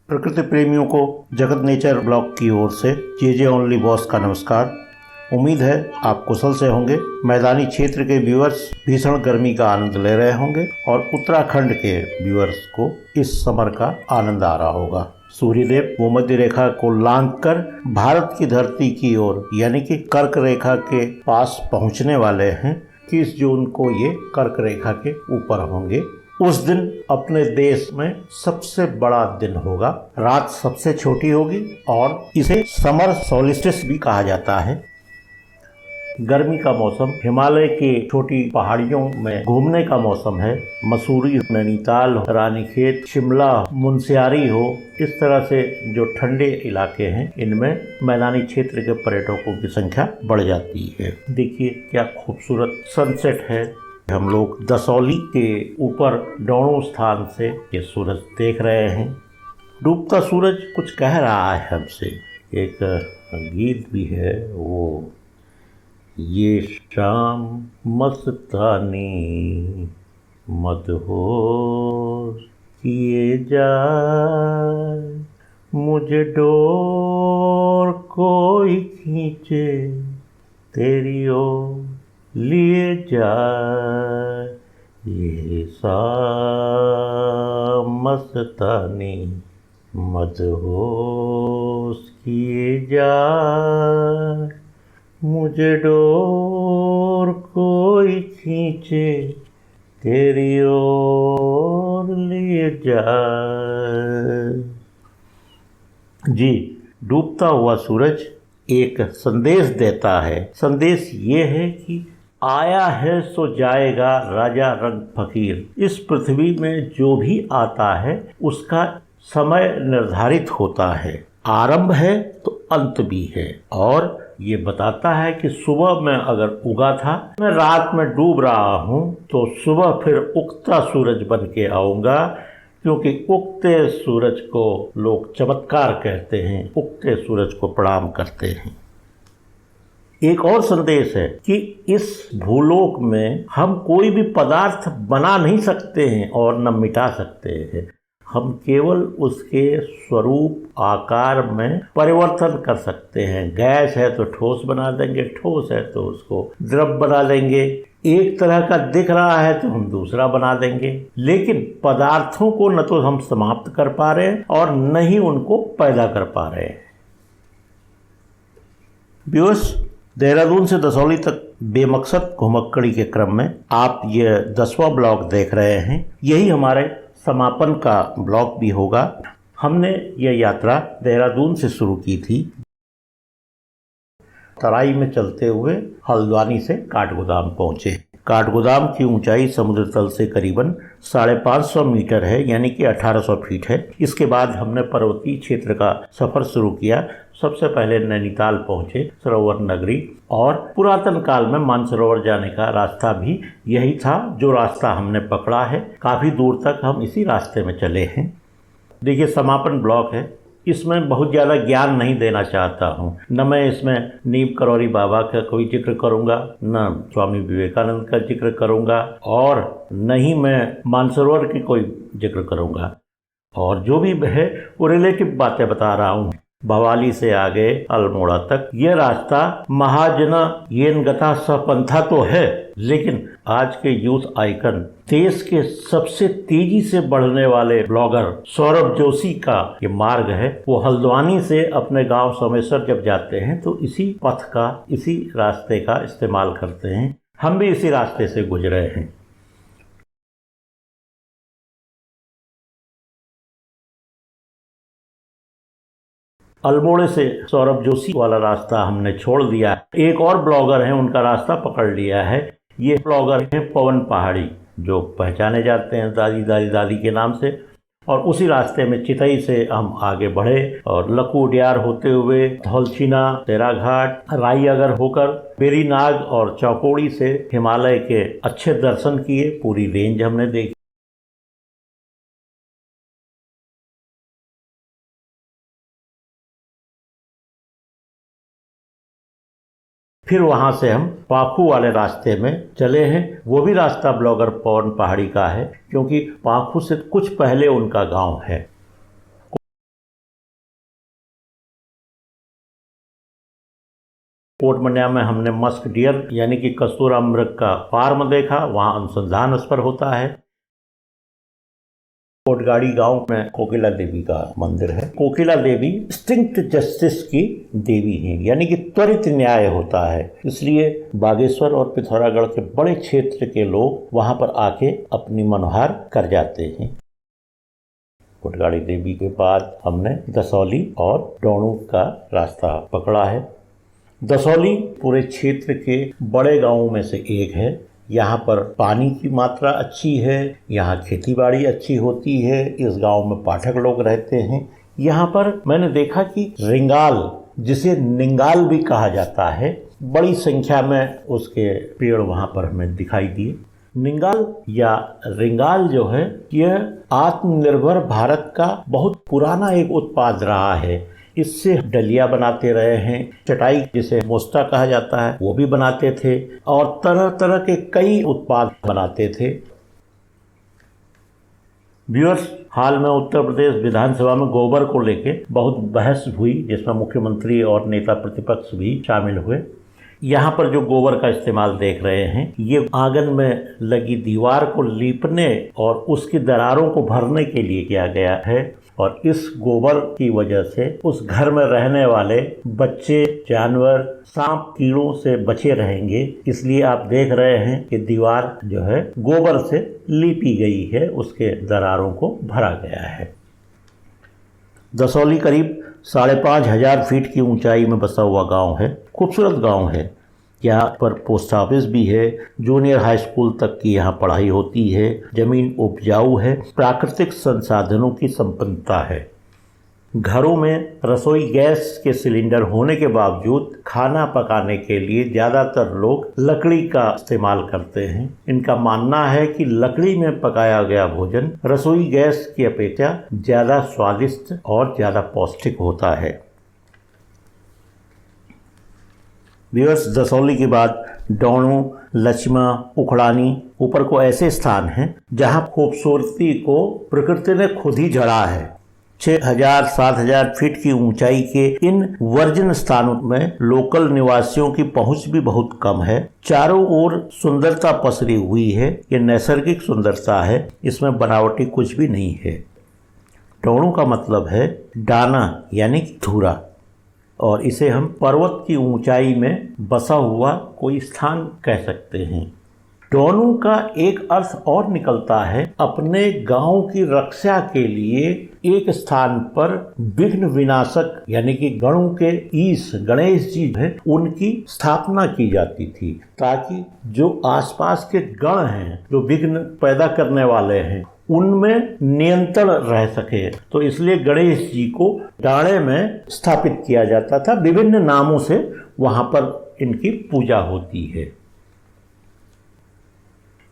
प्रकृति प्रेमियों को जगत नेचर ब्लॉग की ओर से जे ओनली बॉस का नमस्कार। उम्मीद है आप कुशल से होंगे। मैदानी क्षेत्र के व्यूअर्स भीषण गर्मी का आनंद ले रहे होंगे और उत्तराखंड के व्यूअर्स को इस समर का आनंद आ रहा होगा। सूर्यदेव भूमध्य रेखा को लांघकर भारत की धरती की ओर यानी कि कर्क रेखा के पास पहुंचने वाले हैं। 30 जून को ये कर्क रेखा के ऊपर होंगे। उस दिन अपने देश में सबसे बड़ा दिन होगा। रात सबसे छोटी होगी और इसे समर सोलिस्टिस भी कहा जाता है। गर्मी का मौसम, हिमालय की छोटी पहाड़ियों में घूमने का मौसम है। मसूरी, नैनीताल, रानीखेत, शिमला, मुनस्यारी हो, इस तरह से जो ठंडे इलाके हैं इनमें मैदानी क्षेत्र के पर्यटकों की संख्या बढ़ जाती है। देखिए क्या खूबसूरत सनसेट है। हम लोग दसौली के ऊपर डोणू स्थान से ये सूरज देख रहे हैं। डूबता सूरज कुछ कह रहा है हमसे। एक गीत भी है वो, ये शाम मस्तानी मदहोश किए जाए, मुझे डोर कोई खींचे तेरी ओर लिए जाए, ये शाम मस्तानी मदहोश किए जाए, मुझे डोर कोई खींचे तेरी ओर लिए जाए। जी, डूबता हुआ सूरज एक संदेश देता है। संदेश ये है कि आया है सो जाएगा राजा रंग फकीर। इस पृथ्वी में जो भी आता है उसका समय निर्धारित होता है। आरंभ है तो अंत भी है। और ये बताता है कि सुबह में अगर उगा था, मैं रात में डूब रहा हूँ, तो सुबह फिर उगता सूरज बन के आऊँगा। क्योंकि उगते सूरज को लोग चमत्कार कहते हैं, उगते सूरज को प्रणाम करते हैं। एक और संदेश है कि इस भूलोक में हम कोई भी पदार्थ बना नहीं सकते हैं और न मिटा सकते हैं। हम केवल उसके स्वरूप आकार में परिवर्तन कर सकते हैं। गैस है तो ठोस बना देंगे, ठोस है तो उसको द्रव बना देंगे। एक तरह का दिख रहा है तो हम दूसरा बना देंगे। लेकिन पदार्थों को न तो हम समाप्त कर पा रहे हैं और न ही उनको पैदा कर पा रहे हैं। व्यूअर्स, देहरादून से दसौली तक बेमकसद घुमक्कड़ी के क्रम में आप ये 10वां ब्लॉग देख रहे हैं। यही हमारे समापन का ब्लॉग भी होगा। हमने ये यात्रा देहरादून से शुरू की थी। तराई में चलते हुए हल्द्वानी से काठगोदाम पहुंचे। काठगोदाम की ऊंचाई समुद्र तल से करीबन 550 मीटर है, यानी कि 1800 फीट है। इसके बाद हमने पर्वतीय क्षेत्र का सफर शुरू किया। सबसे पहले नैनीताल पहुंचे, सरोवर नगरी, और पुरातन काल में मानसरोवर जाने का रास्ता भी यही था जो रास्ता हमने पकड़ा है। काफ़ी दूर तक हम इसी रास्ते में चले हैं। देखिए, समापन ब्लॉक है। इसमें बहुत ज़्यादा ज्ञान नहीं देना चाहता हूँ। न मैं इसमें नीम करौरी बाबा का कोई जिक्र करूँगा, न स्वामी विवेकानंद का जिक्र करूँगा, और न ही मैं मानसरोवर की कोई जिक्र करूँगा। और जो भी है वो रिलेटिव बातें बता रहा हूँ। भवाली से आगे अल्मोड़ा तक ये रास्ता महाजना येन गता सपंथा तो है, लेकिन आज के यूथ आइकन, देश के सबसे तेजी से बढ़ने वाले ब्लॉगर सौरभ जोशी का ये मार्ग है। वो हल्द्वानी से अपने गांव सोमेश्वर जब जाते हैं तो इसी पथ का, इसी रास्ते का इस्तेमाल करते हैं। हम भी इसी रास्ते से गुजरे हैं। अल्मोड़े से सौरभ जोशी वाला रास्ता हमने छोड़ दिया। एक और ब्लॉगर हैं, उनका रास्ता पकड़ लिया है। ये ब्लॉगर हैं पवन पहाड़ी, जो पहचाने जाते हैं दादी दादी दादी के नाम से। और उसी रास्ते में चितई से हम आगे बढ़े और लकू उडियार होते हुए धौलछीना, तेराघाट, राईअगर होकर बेरीनाग और चौकोड़ी से हिमालय के अच्छे दर्शन किए। पूरी रेंज हमने देखी। फिर वहाँ से हम पाखू वाले रास्ते में चले हैं। वो भी रास्ता ब्लॉगर पवन पहाड़ी का है, क्योंकि पाखू से कुछ पहले उनका गांव है। कोटमनिया में हमने मस्क डियर यानी कि कस्तूरा मृग का फार्म देखा, वहाँ अनुसंधान उस पर होता है। कोटगाड़ी गांव में कोकिला देवी का मंदिर है। कोकिला देवी स्टिंक्ट जस्टिस की देवी हैं, यानी कि त्वरित न्याय होता है, इसलिए बागेश्वर और पिथौरागढ़ के बड़े क्षेत्र के लोग वहां पर आके अपनी मनोहार कर जाते हैं। कोटगाड़ी देवी के बाद हमने दसौली और डोणू का रास्ता पकड़ा है। दसौली पूरे क्षेत्र के बड़े गांवों में से एक है। यहाँ पर पानी की मात्रा अच्छी है, यहाँ खेतीबाड़ी अच्छी होती है, इस गांव में पाठक लोग रहते हैं। यहाँ पर मैंने देखा कि रिंगाल, जिसे निंगाल भी कहा जाता है, बड़ी संख्या में उसके पेड़ वहाँ पर हमें दिखाई दिए। निंगाल या रिंगाल जो है, यह आत्मनिर्भर भारत का बहुत पुराना एक उत्पाद रहा है। इससे डलिया बनाते रहे हैं, चटाई जिसे मोस्ता कहा जाता है वो भी बनाते थे, और तरह तरह के कई उत्पाद बनाते थे। व्यूअर्स, हाल में उत्तर प्रदेश विधानसभा में गोबर को लेके बहुत बहस हुई, जिसमें मुख्यमंत्री और नेता प्रतिपक्ष भी शामिल हुए। यहाँ पर जो गोबर का इस्तेमाल देख रहे हैं, ये आंगन में लगी दीवार को लीपने और उसकी दरारों को भरने के लिए किया गया है, और इस गोबर की वजह से उस घर में रहने वाले बच्चे, जानवर, सांप, कीड़ों से बचे रहेंगे। इसलिए आप देख रहे हैं कि दीवार जो है गोबर से लीपी गई है, उसके दरारों को भरा गया है। दसौली करीब 5,500 फीट की ऊंचाई में बसा हुआ गांव है। खूबसूरत गांव है। यहाँ पर पोस्ट ऑफिस भी है, जूनियर हाई स्कूल तक की यहाँ पढ़ाई होती है। जमीन उपजाऊ है, प्राकृतिक संसाधनों की संपन्नता है। घरों में रसोई गैस के सिलेंडर होने के बावजूद खाना पकाने के लिए ज़्यादातर लोग लकड़ी का इस्तेमाल करते हैं। इनका मानना है कि लकड़ी में पकाया गया भोजन रसोई गैस की अपेक्षा ज़्यादा स्वादिष्ट और ज़्यादा पौष्टिक होता है। व्यूअर्स, दसौली के बाद डोणू, लक्ष्मा, उखड़ानी, ऊपर को ऐसे स्थान हैं जहां खूबसूरती को प्रकृति ने खुद ही जड़ा है। 6,000-7,000 फीट की ऊंचाई के इन वर्जिन स्थानों में लोकल निवासियों की पहुंच भी बहुत कम है। चारों ओर सुंदरता पसरी हुई है। ये नैसर्गिक सुंदरता है, इसमें बनावटी कुछ भी नहीं है। डोणू का मतलब है डाना यानी धूरा, और इसे हम पर्वत की ऊंचाई में बसा हुआ कोई स्थान कह सकते हैं। डोणू का एक अर्थ और निकलता है, अपने गांव की रक्षा के लिए एक स्थान पर विघ्न विनाशक यानी कि गणों के ईश गणेश जी है, उनकी स्थापना की जाती थी, ताकि जो आसपास के गण हैं, जो विघ्न पैदा करने वाले हैं, उनमें नियंत्रण रह सके। तो इसलिए गणेश जी को डाणे में स्थापित किया जाता था। विभिन्न नामों से वहां पर इनकी पूजा होती है।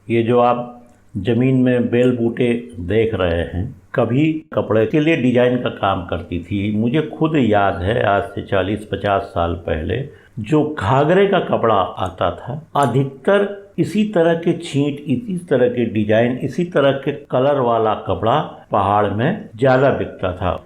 ये जो आप जमीन में बेल बूटे देख रहे हैं, कभी कपड़े के लिए डिजाइन का काम करती थी। मुझे खुद याद है, आज से 40-50 साल पहले जो घाघरे का कपड़ा आता था, अधिकतर इसी तरह के छींट, इसी तरह के डिजाइन, इसी तरह के कलर वाला कपड़ा पहाड़ में ज़्यादा बिकता था।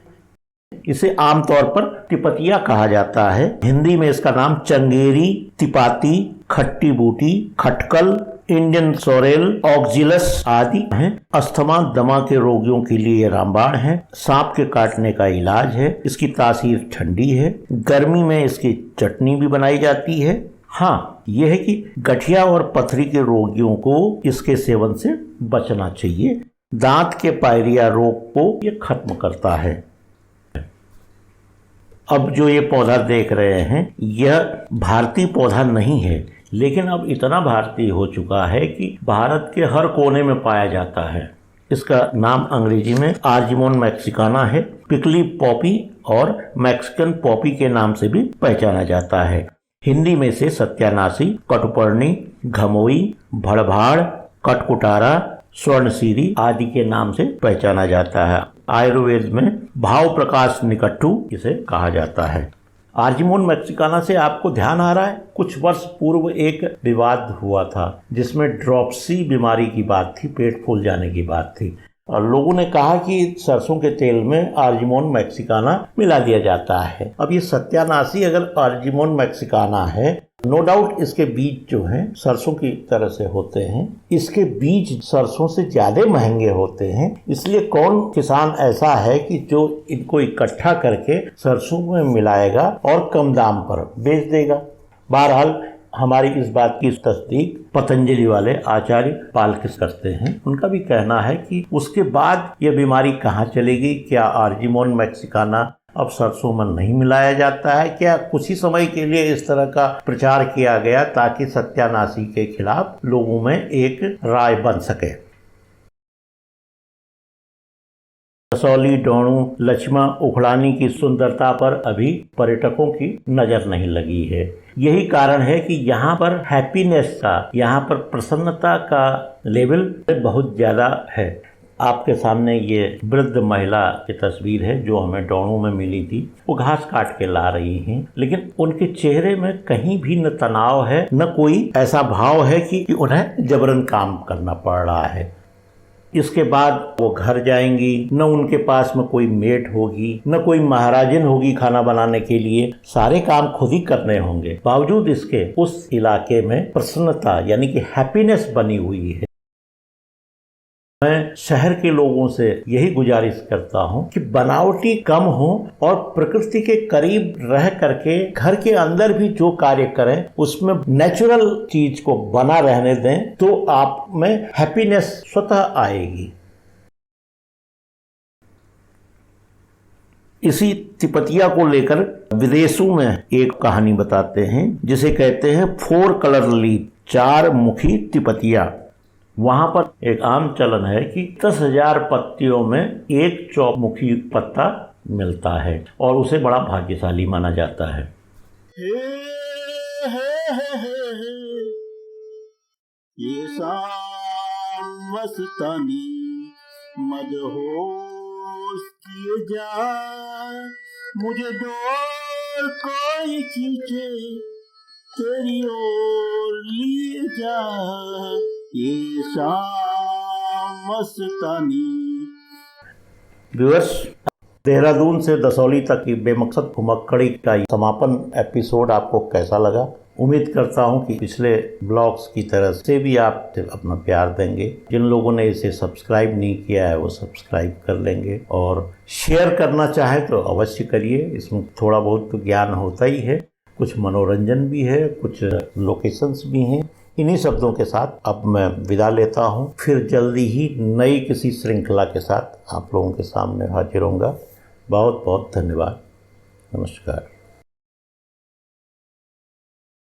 इसे आमतौर पर तिपतिया कहा जाता है। हिंदी में इसका नाम चंगेरी, तिपाती, खट्टी बूटी, खटकल, इंडियन सोरेल, ऑक्जिलस आदि हैं। अस्थमा, दमा के रोगियों के लिए रामबाण है। सांप के काटने का इलाज है। इसकी तासीर ठंडी है। गर्मी में इसकी चटनी भी बनाई जाती है। हाँ, यह है कि गठिया और पथरी के रोगियों को इसके सेवन से बचना चाहिए। दांत के पायरिया रोग को यह खत्म करता है। अब जो ये पौधा देख रहे हैं, यह भारतीय पौधा नहीं है, लेकिन अब इतना भारतीय हो चुका है कि भारत के हर कोने में पाया जाता है। इसका नाम अंग्रेजी में आर्जिमोन मैक्सिकाना है। पिकली पॉपी और मैक्सिकन पॉपी के नाम से भी पहचाना जाता है। हिंदी में से सत्यानाशी, कटुपर्णी, घमोई, भड़भाड़, कटकुटारा, स्वर्णशीरी आदि के नाम से पहचाना जाता है। आयुर्वेद में भाव प्रकाश निकट्टू इसे कहा जाता है। आर्जिमोन मैक्सिकाना से आपको ध्यान आ रहा है, कुछ वर्ष पूर्व एक विवाद हुआ था जिसमें ड्रॉप्सी बीमारी की बात थी, पेट फूल जाने की बात थी, लोगों ने कहा कि सरसों के तेल में आर्जिमोन मैक्सिकाना मिला दिया जाता है। अब ये सत्यानाशी अगर आर्जिमोन मैक्सिकाना है, नो डाउट इसके बीज जो हैं सरसों की तरह से होते हैं, इसके बीज सरसों से ज्यादा महंगे होते हैं। इसलिए कौन किसान ऐसा है कि जो इनको इकट्ठा करके सरसों में मिलाएगा और कम दाम पर बेच देगा। बहरहाल हमारी इस बात की तस्दीक पतंजलि वाले आचार्य पालकिस करते हैं। उनका भी कहना है कि उसके बाद यह बीमारी कहाँ चलेगी, क्या आर्जिमोन मैक्सिकाना अब सरसों में नहीं मिलाया जाता है, क्या कुछ ही समय के लिए इस तरह का प्रचार किया गया ताकि सत्यानाशी के खिलाफ लोगों में एक राय बन सके। कसौली, डोणू, लक्ष्मा, उखड़ानी की सुंदरता पर अभी पर्यटकों की नजर नहीं लगी है। यही कारण है कि यहाँ पर हैप्पीनेस का, यहाँ पर प्रसन्नता का लेवल बहुत ज्यादा है। आपके सामने ये वृद्ध महिला की तस्वीर है जो हमें डोणू में मिली थी। वो घास काट के ला रही हैं, लेकिन उनके चेहरे में कहीं भी न तनाव है, न कोई ऐसा भाव है कि उन्हें जबरन काम करना पड़ रहा है। इसके बाद वो घर जाएंगी, न उनके पास में कोई मेट होगी, न कोई महाराजन होगी खाना बनाने के लिए, सारे काम खुद ही करने होंगे। बावजूद इसके उस इलाके में प्रसन्नता यानी कि हैप्पीनेस बनी हुई है। मैं शहर के लोगों से यही गुजारिश करता हूं कि बनावटी कम हो और प्रकृति के करीब रह करके घर के अंदर भी जो कार्य करें उसमें नेचुरल चीज को बना रहने दें, तो आप में हैप्पीनेस स्वतः आएगी। इसी तिपतिया को लेकर विदेशों में एक कहानी बताते हैं जिसे कहते हैं 4 कलर लीफ, 4 मुखी तिपतिया। वहां पर एक आम चलन है कि 10,000 पत्तियों में एक चौमुखी पत्ता मिलता है और उसे बड़ा भाग्यशाली माना जाता है। ये शाम मस्तानी मदहोश किए जा, मुझे डोर कोई खींचे तेरी ओर लिए जा, ये शाम मस्तानी। व्यूअर्स, देहरादून से दसौली तक की बेमकसद घुमक्कड़ी का समापन एपिसोड आपको कैसा लगा? उम्मीद करता हूं कि पिछले ब्लॉग्स की तरह से भी आप अपना प्यार देंगे। जिन लोगों ने इसे सब्सक्राइब नहीं किया है वो सब्सक्राइब कर लेंगे और शेयर करना चाहे तो अवश्य करिए। इसमें थोड़ा बहुत तो ज्ञान होता ही है, कुछ मनोरंजन भी है, कुछ लोकेशंस भी हैं। इन्हीं शब्दों के साथ अब मैं विदा लेता हूं। फिर जल्दी ही नई किसी श्रृंखला के साथ आप लोगों के सामने हाजिर होऊंगा। बहुत बहुत धन्यवाद। नमस्कार।